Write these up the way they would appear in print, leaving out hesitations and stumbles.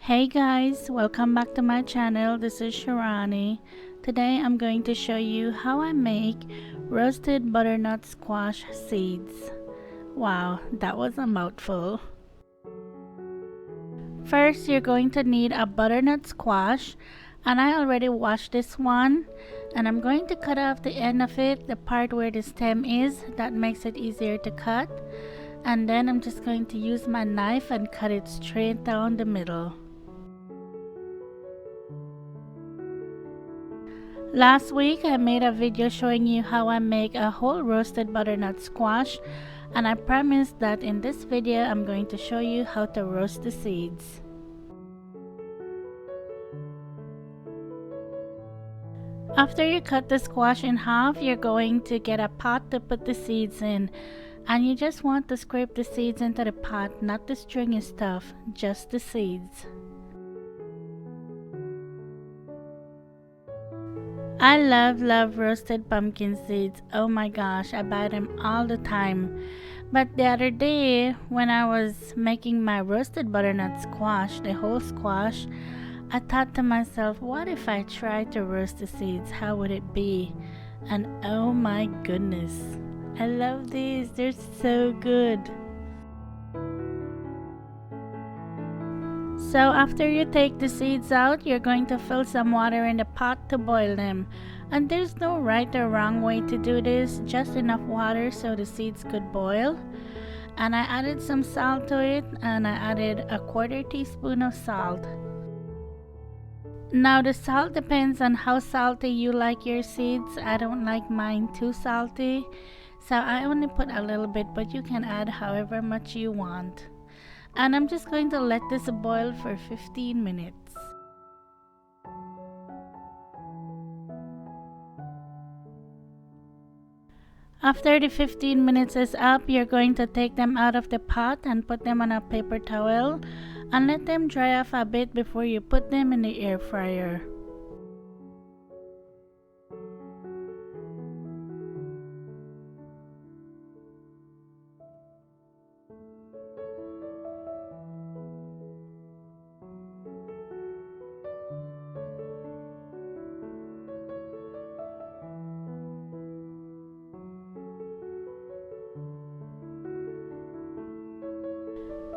Hey guys, welcome back to my channel. This is Shirani. Today I'm going to show you how I make roasted butternut squash seeds. Wow, that was a mouthful. First, you're going to need a butternut squash, and I already washed this one, and I'm going to cut off the end of it, the part where the stem is. That makes it easier to cut. And then I'm just going to use my knife and cut it straight down the middle. Last week I made a video showing you how I make a whole roasted butternut squash, and I promised that in this video I'm going to show you how to roast the seeds. After you cut the squash in half, you're going to get a pot to put the seeds in, and you just want to scrape the seeds into the pot, not the stringy stuff, just the seeds. I love roasted pumpkin seeds. Oh my gosh, I buy them all the time. But the other day when I was making my roasted butternut squash, the whole squash, I thought to myself, what if I tried to roast the seeds? How would it be? And oh my goodness, I love these. They're so good. So after you take the seeds out, you're going to fill some water in the pot to boil them. And there's no right or wrong way to do this, just enough water so the seeds could boil. And I added some salt to it, and I added a 1/4 teaspoon of salt. Now the salt depends on how salty you like your seeds. I don't like mine too salty, so I only put a little bit, but you can add however much you want. And I'm just going to let this boil for 15 minutes. After the 15 minutes is up, you're going to take them out of the pot and put them on a paper towel and let them dry off a bit before you put them in the air fryer.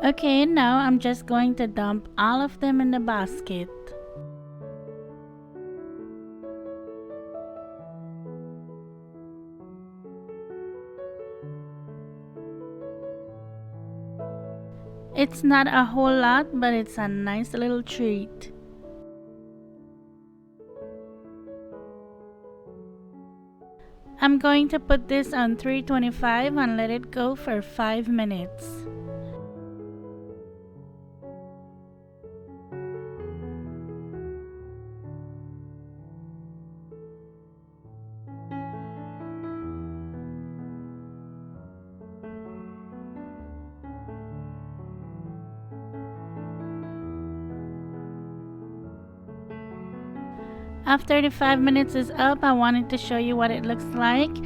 Okay, now I'm just going to dump all of them in the basket. It's not a whole lot, but it's a nice little treat. I'm going to put this on 325 and let it go for 5 minutes. After the 5 minutes is up, I wanted to show you what it looks like.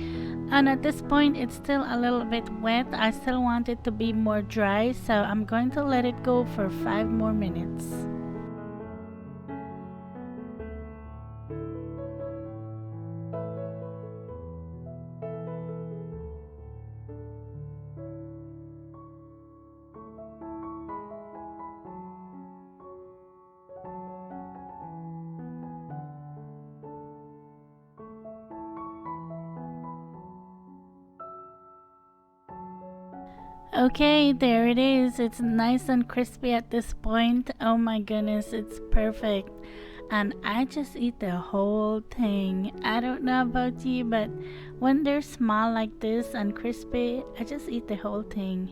And at this point, it's still a little bit wet. I still want it to be more dry, so I'm going to let it go for 5 more minutes. Okay, there it is. It's nice and crispy at this point. Oh my goodness, it's perfect. And I just eat the whole thing. I don't know about you, but when they're small like this and crispy, I just eat the whole thing.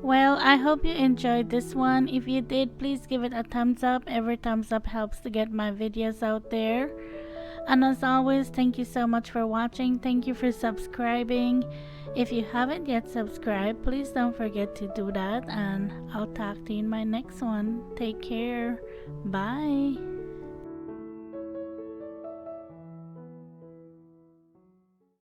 Well, I hope you enjoyed this one. If you did, please give it a thumbs up. Every thumbs up helps to get my videos out there. And as always, thank you so much for watching. Thank you for subscribing. If you haven't yet subscribed, please don't forget to do that, and I'll talk to you in my next one. Take care. Bye.